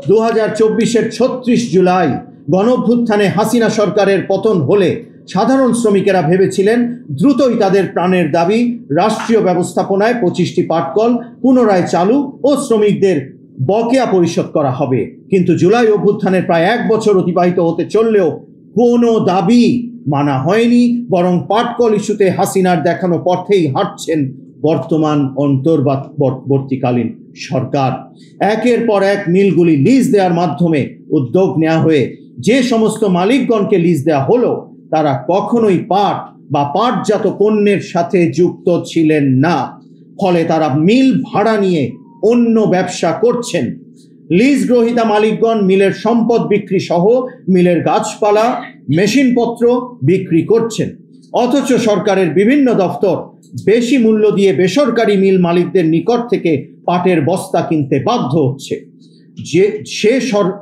2024-এর 36 জুলাই গণঅভ্যুত্থানে হাসিনা সরকারের পতন হলে সাধারণ শ্রমিকেরা ভেবেছিলেন দ্রুতই তাদের প্রাণের দাবি রাষ্ট্রীয় ব্যবস্থাপনায় 25টি পাটকল পুনরায় চালু ও শ্রমিকদের বকেয়া পরিশোধ করা হবে। কিন্তু জুলাই অভ্যুত্থানের প্রায় 1 বছর অতিবাহিত হতে চললেও কোনো দাবি মানা হয়নি, বরং পাটকল ইস্যুতে হাসিনার দেখানো পথেই হাঁটছেন বর্তমান অন্তর্বর্তীকালীন সরকার। একের পর এক মিলগুলি লিজ দেওয়ার মাধ্যমে উদ্যোগ নেওয়া হয়ে যে সমস্ত মালিকগণকে লিজ দেওয়া হলো তারা কখনোই পাট বা পাটজাত পণ্যের সাথে যুক্ত ছিলেন না। ফলে তারা মিল ভাড়া নিয়ে অন্য ব্যবসা করছেন। লিজ গ্রহীতা মালিকগণ মিলের সম্পদ বিক্রি সহ মিলের গাছপালা, মেশিনপত্র বিক্রি করছেন। অথচ সরকারের বিভিন্ন দপ্তর বেশি মূল্য দিয়ে বেসরকারি মিল মালিকদের নিকট থেকে পাটের বস্তা কিনতে বাধ্য হচ্ছে।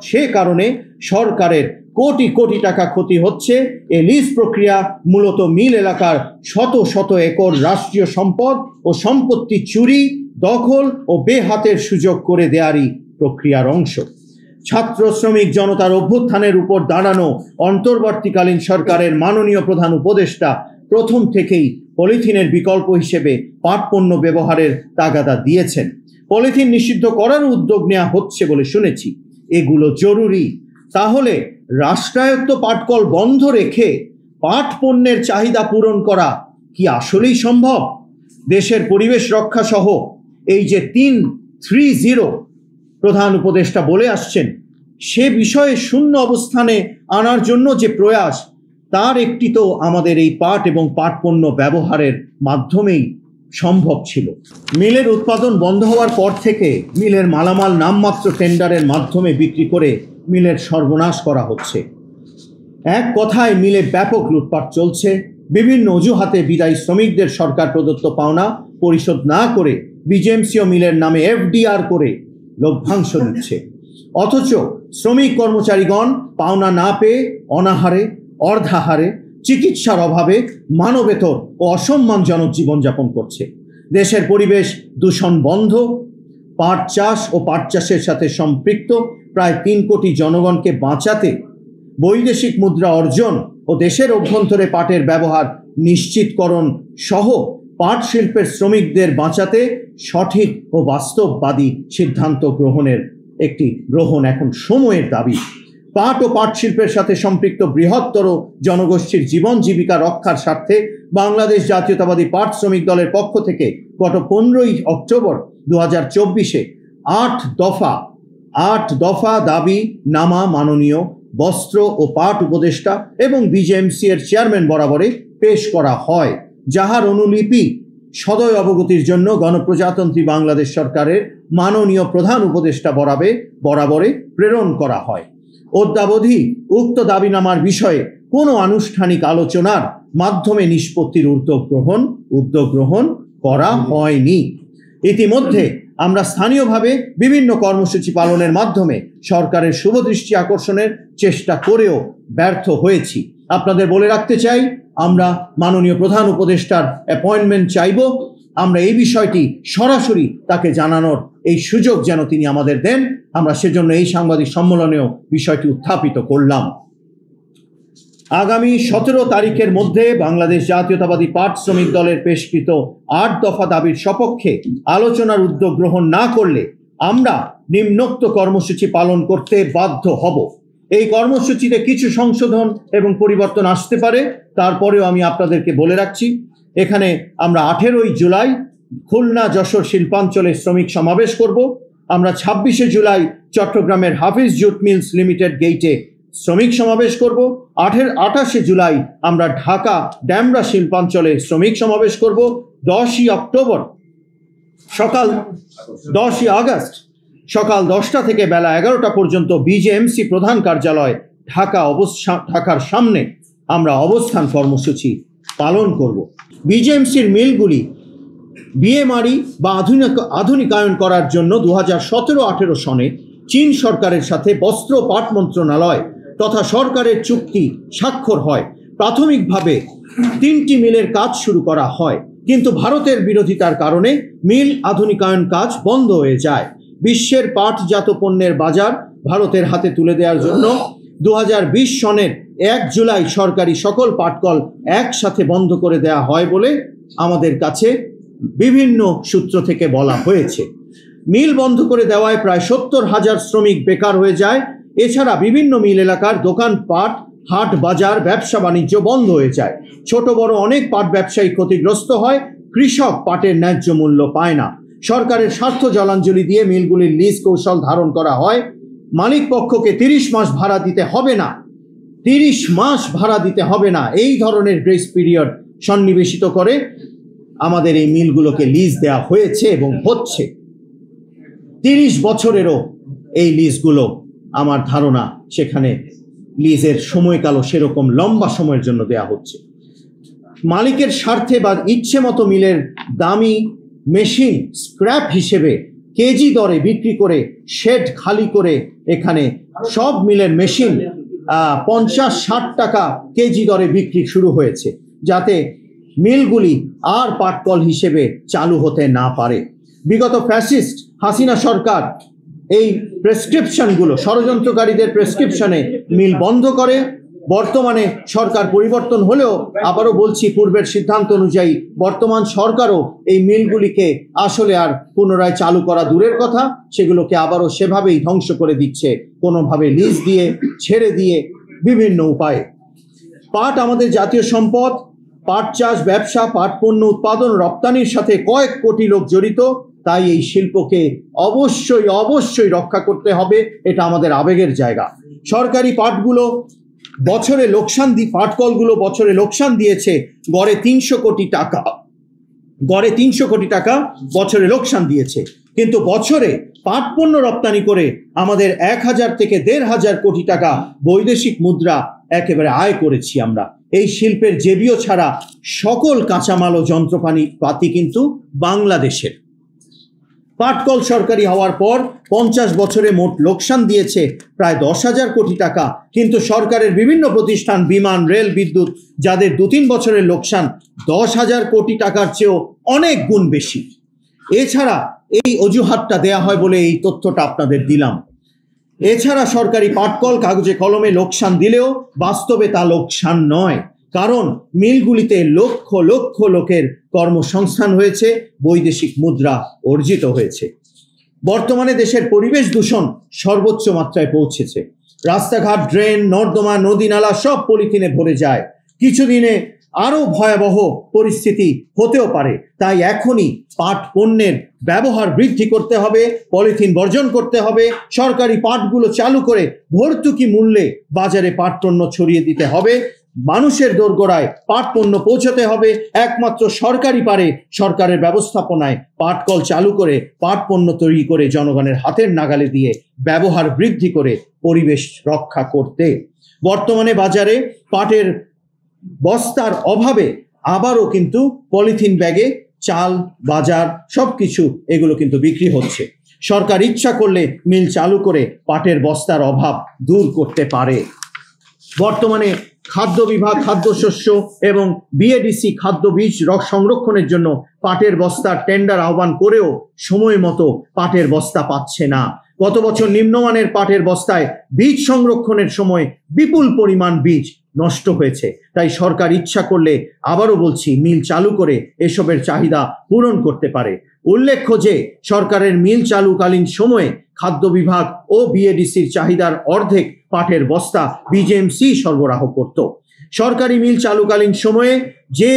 সে কারণে সরকারের কোটি কোটি টাকা ক্ষতি হচ্ছে। এই লিজ প্রক্রিয়া মূলত মিল এলাকার শত শত একর রাষ্ট্রীয় সম্পদ ও সম্পত্তি চুরি, দখল ও বেহাতের সুযোগ করে দেয়ারই প্রক্রিয়ার অংশ। ছাত্র শ্রমিক জনতার অভ্যুত্থানের উপর দাঁড়ানো অন্তর্বর্তীকালীন সরকারের মাননীয় প্রধান উপদেষ্টা প্রথম থেকেই পলিথিনের বিকল্প হিসেবে পাট পণ্য ব্যবহারের তাগাদা দিয়েছেন। পলিথিন নিষিদ্ধ করার উদ্যোগ নেওয়া হচ্ছে বলে শুনেছি। এগুলো জরুরি। তাহলে রাষ্ট্রায়ত্ত পাটকল বন্ধ রেখে পাট পণ্যের চাহিদা পূরণ করা কি আসলেই সম্ভব? দেশের পরিবেশ রক্ষা সহ এই যে 330 প্রধান উপদেষ্টা বলে আসছেন, সে বিষয়ে শূন্য অবস্থানে আনার জন্য যে প্রয়াস, তার একটি তো আমাদের এই পাট এবং পাট পণ্য ব্যবহারের মাধ্যমেই সম্ভব ছিল। মিলের উৎপাদন বন্ধ হওয়ার পর থেকে মিলের মালামাল নামমাত্র টেন্ডারের মাধ্যমে বিক্রি করে মিলের সর্বনাশ করা হচ্ছে। এক কথায় মিলে ব্যাপক লুটপাট চলছে। বিভিন্ন অজুহাতে বিদায়ী শ্রমিকদের সরকার প্রদত্ত পাওনা পরিশোধ না করে বিজেএমসি ও মিলের নামে এফডিআর করে লভ্যাংশ দিচ্ছে। অথচ শ্রমিক কর্মচারীগণ পাওনা না পেয়ে অনাহারে, অর্ধাহারে, চিকিৎসার অভাবে মানবেতর ও অসম্মানজনক জীবনযাপন করছে। দেশের পরিবেশ দূষণ বন্ধ, পাট চাষ ও পাট চাষের সাথে সম্পৃক্ত প্রায় 3 কোটি জনগণকে বাঁচাতে বৈদেশিক মুদ্রা অর্জন ও দেশের অভ্যন্তরে পাটের ব্যবহার নিশ্চিতকরণ সহ পাট শিল্পের শ্রমিকদের বাঁচাতে সঠিক ও বাস্তববাদী সিদ্ধান্ত গ্রহণ এখন সময়ের দাবি। পাট ও পাট শিল্পের সাথে সম্পৃক্ত বৃহত্তর জনগোষ্ঠীর জীবন জীবিকা রক্ষার স্বার্থে বাংলাদেশ জাতীয়তাবাদী পাট শ্রমিক দলের পক্ষ থেকে গত 15ই অক্টোবর 2024-এ 8 দফা দাবি নামা মাননীয় বস্ত্র ও পাট উপদেষ্টা এবং বিজেএমসি এর চেয়ারম্যান বরাবরে পেশ করা হয়, যাহার অনুলিপি সদয় অবগতির জন্য গণপ্রজাতন্ত্রী বাংলাদেশ সরকারের মাননীয় প্রধান উপদেষ্টা বরাবরে প্রেরণ করা হয়। অদ্যাবধি উক্ত দাবিনামার বিষয়ে কোনো আনুষ্ঠানিক আলোচনার মাধ্যমে নিষ্পত্তির উদ্যোগ গ্রহণ করা হয়নি। ইতিমধ্যে আমরা স্থানীয়ভাবে বিভিন্ন কর্মসূচি পালনের মাধ্যমে সরকারের শুভদৃষ্টি আকর্ষণের চেষ্টা করেও ব্যর্থ হয়েছি। আপনাদের বলে রাখতে চাই, আমরা মাননীয় প্রধান উপদেষ্টার অ্যাপয়েন্টমেন্ট চাইব। আমরা এই বিষয়টি সরাসরি তাকে জানানোর এই সুযোগ যেন তিনি আমাদের দেন, আমরা সেজন্য এই সাংবাদিক সম্মেলনেও বিষয়টি উত্থাপিত করলাম। আগামী 17 তারিখের মধ্যে বাংলাদেশ জাতীয়তাবাদী পাট শ্রমিক দলের পেশকৃত 8 দফা দাবির সপক্ষে আলোচনার উদ্যোগ গ্রহণ না করলে আমরা নিম্নোক্ত কর্মসূচি পালন করতে বাধ্য হব। এই কর্মসূচিতে কিছু সংশোধন এবং পরিবর্তন আসতে পারে, তারপরেও আমি আপনাদেরকে বলে রাখছি, এখানে আমরা 18ই জুলাই খুলনা যশোর শিল্পাঞ্চলে শ্রমিক সমাবেশ করব। আমরা 26শে জুলাই চট্টগ্রামের হাফিজ জুট মিলস লিমিটেড গেইটে শ্রমিক সমাবেশ করব। 28শে জুলাই আমরা ঢাকা ড্যামরা শিল্পাঞ্চলে শ্রমিক সমাবেশ করব। 10ই আগস্ট সকাল 10টা থেকে বেলা 11টা পর্যন্ত বিজেএমসি প্রধান কার্যালয় ঢাকার সামনে আমরা অবস্থান কর্মসূচি পালন করব। বিজেএমসির মিলগুলি বিএমআরই বা আধুনিকায়ন করার জন্য 2017-18 সনে চীন সরকারের সাথে বস্ত্র পাট মন্ত্রণালয় তথা সরকারের চুক্তি স্বাক্ষর হয়। প্রাথমিকভাবে 3টি মিলের কাজ শুরু করা হয়, কিন্তু ভারতের বিরোধিতার কারণে মিল আধুনিকায়ন কাজ বন্ধ হয়ে যায়। বিশ্বের পাটজাত পণ্যের বাজার ভারতের হাতে তুলে দেওয়ার জন্য 2020 সনের 1 জুলাই সরকারি সকল পাটকল একসাথে বন্ধ করে দেওয়া হয় বলে আমাদের কাছে বিভিন্ন সূত্র থেকে বলা হয়েছে। মিল বন্ধ করে দেওয়ায় প্রায় 70,000 শ্রমিক বেকার হয়ে যায়। এছাড়া বিভিন্ন মিল এলাকার দোকানপাট, হাট বাজার, ব্যবসা বাণিজ্য বন্ধ হয়ে যায়। ছোট বড় অনেক পাট ব্যবসায়ী ক্ষতিগ্রস্ত হয়। কৃষক পাটের ন্যায্য মূল্য পায় না। সরকারের স্বার্থ জলাঞ্জলি দিয়ে মিলগুলির লিজ কৌশল ধারণ করা হয়। মালিক পক্ষকে 30 মাস ভাড়া দিতে হবে না, 30 মাস ভাড়া দিতে হবে না, এই ধরনের গ্রেস পিরিয়ড সন্নিবেশিত করে আমাদের এই মিলগুলোকে লিজ দেওয়া হয়েছে এবং হচ্ছে। 30 বছরেরও এই লিজগুলো, আমার ধারণা সেখানে লিজের সময়কালও সেরকম লম্বা সময়ের জন্য দেয়া হচ্ছে। মালিকের স্বার্থে বা ইচ্ছে মতো মিলের দামি মেশিন স্ক্র্যাপ হিসেবে কেজি দরে বিক্রি করে শেড খালি করে এখানে সব মিলের মেশিন 50-60 টাকা কেজি দরে বিক্রি শুরু হয়েছে, যাতে মিলগুলি আর পাটকল হিসেবে চালু হতে না পারে। বিগত ফ্যাসিস্ট হাসিনা সরকার এই প্রেসক্রিপশনগুলো, ষড়যন্ত্রকারীদের প্রেসক্রিপশনে মিল বন্ধ করে। বর্তমানে সরকার পরিবর্তন হলেও আবারও বলছি, পূর্বের সিদ্ধান্ত অনুযায়ী বর্তমান সরকারও এই মিলগুলিকে আসলে আর পুনরায় চালু করা দূরের কথা, সেগুলোকে আবারও সেভাবেই ধ্বংস করে দিচ্ছে, কোনোভাবে লিজ দিয়ে, ছেড়ে দিয়ে, বিভিন্ন উপায়ে। পাট আমাদের জাতীয় সম্পদ। পাট চাষ, ব্যবসা, পাট পণ্য উৎপাদন, রপ্তানির সাথে কয়েক কোটি লোক জড়িত। তাই এই শিল্পকে অবশ্যই অবশ্যই রক্ষা করতে হবে, এটা আমাদের আবেগের জায়গা। সরকারি পাটকলগুলো বছরে লোকসান দিয়েছে গড়ে 300 কোটি টাকা, বছরে লোকসান দিয়েছে। কিন্তু বছরে পাট পণ্য রপ্তানি করে আমাদের 1000 থেকে 1500 কোটি টাকা বৈদেশিক মুদ্রা একেবারে আয় করেছি আমরা। এই শিল্পের জেবিও ছাড়া সকল কাঁচামাল ও যন্ত্রপাতি কিন্তু বাংলাদেশের। পাটকল সরকারি হওয়ার পর 50 বছরে মোট লোকসান দিয়েছে প্রায় 10,000 কোটি টাকা। কিন্তু সরকারের বিভিন্ন প্রতিষ্ঠান, বিমান, রেল, বিদ্যুৎ, যাদের 2-3 বছরের লোকসান 10,000 কোটি টাকার চেয়েও অনেক গুণ বেশি। এছাড়া এই অজুহাতটা দেয়া হয় বলে এই তথ্যটা আপনাদের দিলাম। এছাড়া সরকারি পাটকল কাগজে কলমে লোকসান দিলেও বাস্তবে তা লোকসান নয়, কারণ মিলগুলিতে লক্ষ লক্ষ লোকের কর্মসংস্থান হয়েছে, বৈদেশিক মুদ্রা অর্জিত হয়েছে। বর্তমানে দেশের পরিবেশ দূষণ সর্বোচ্চ মাত্রায় পৌঁছেছে। রাস্তাঘাট, ড্রেন, নর্দমা, নদী নালা সব পলিথিনে ভরে যায়। কিছুদিনে আরো ভয়াবহ পরিস্থিতি হতেও পারে। তাই এখনই পাট পণ্যের ব্যবহার বৃদ্ধি করতে হবে, পলিথিন বর্জন করতে হবে। সরকারি পাটগুলো চালু করে ভর্তুকি মূল্যে বাজারে পাট পণ্য ছড়িয়ে দিতে হবে। মানুষের দোরগোড়ায় পাট পণ্য পৌঁছাতে হবে। একমাত্র সরকারই পারে সরকারের ব্যবস্থাপনায় পাটকল চালু করে পাট পণ্য তৈরি করে জনগণের হাতের নাগালে দিয়ে ব্যবহার বৃদ্ধি করে পরিবেশ রক্ষা করতে। বর্তমানে বাজারে পাটের বস্তার অভাবে আবারও কিন্তু পলিথিন ব্যাগে চাল, বাজার সবকিছু এগুলো কিন্তু বিক্রি হচ্ছে। সরকার ইচ্ছা করলে মিল চালু করে পাটের বস্তার অভাব দূর করতে পারে। বর্তমানে খাদ্য বিভাগ খাদ্যশস্য এবং বিএডিসি খাদ্য বীজ সংরক্ষণের জন্য পাটের বস্তার টেন্ডার আহ্বান করেও সময় মতো পাটের বস্তা পাচ্ছে না। গত বছর নিম্নমানের পাটের বস্তায় বীজ সংরক্ষণের সময় বিপুল পরিমাণ বীজ নষ্ট হয়েছে। তাই সরকার ইচ্ছা করলে, আবারও বলছি, মিল চালু করে এসবের চাহিদা পূরণ করতে পারে। উল্লেখ্য যে সরকারের মিল চালুকালীন সময়ে খাদ্য বিভাগ ও বিএডিসির চাহিদার অর্ধেক পাটের বস্তা বিজেএমসি সরবরাহ করত। সরকারি মিল চালুকালীন সময়ে যে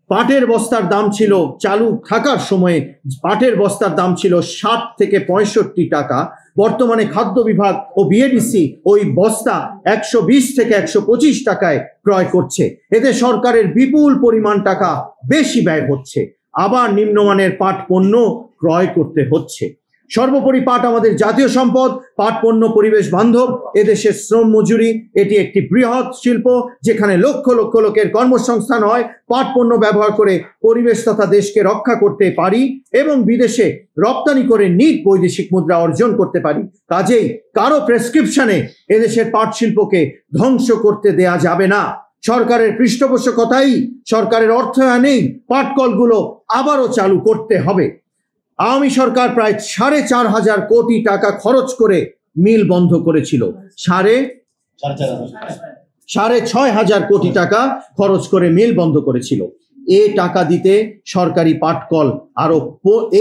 পাটের বস্তার দাম ছিল, চালু থাকার সময়ে পাটের বস্তার দাম ছিল 60 থেকে 65 টাকা, বর্তমানে খাদ্য বিভাগ ও বিএডিসি ওই বস্তা 120 থেকে 125 টাকায় ক্রয় করছে। এতে সরকারের বিপুল পরিমাণ টাকা বেশি ব্যয় হচ্ছে, আবার নিম্নমানের পাট পণ্য ক্রয় করতে হচ্ছে। সর্বোপরি পাট আমাদের জাতীয় সম্পদ। পাট পণ্য পরিবেশ বান্ধব, এদেশের শ্রম মজুরি, এটি একটি বৃহৎ শিল্প যেখানে লক্ষ লক্ষ লোকের কর্মসংস্থান হয়। পাট পণ্য ব্যবহার করে পরিবেশ তথা দেশকে রক্ষা করতে পারি এবং বিদেশে রপ্তানি করে নিট বৈদেশিক মুদ্রা অর্জন করতে পারি। কাজেই কারো প্রেসক্রিপশনে এদেশের পাট শিল্পকে ধ্বংস করতে দেয়া যাবে না। সরকারের পৃষ্ঠপোষকতাই, সরকারের অর্থায়নেই পাটকলগুলো আবারও চালু করতে হবে। আওয়ামী সরকার প্রায় 4,500 কোটি টাকা খরচ করে মিল বন্ধ করেছিল। 6,500 কোটি টাকা খরচ করে মিল বন্ধ করেছিল। এই টাকা দিতে সরকারি পাটকল আরো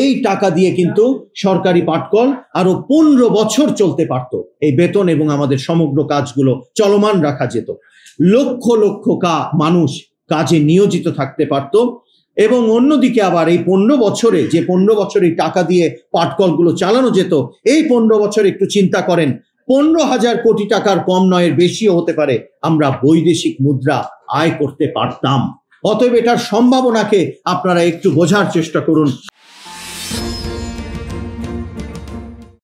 এই টাকা দিয়ে কিন্তু সরকারি পাটকল আরো 15 বছর চলতে পারত। এই বেতন এবং আমাদের সমগ্র কাজগুলো চলমান রাখা যেত। লক্ষ লক্ষ মানুষ কাজে নিয়োজিত থাকতে পারত। এবং অন্যদিকে আবার এই 15 বছরে যে 15 বছরে টাকা দিয়ে পাটকলগুলো চালানো যেত, এই 15 বছর একটু চিন্তা করেন, 15,000 কোটি টাকার কম নয়, এর বেশিও হতে পারে, আমরা বৈদেশিক মুদ্রা আয় করতে পারতাম। অতএব এটার সম্ভাবনাকে আপনারা একটু বোঝার চেষ্টা করুন।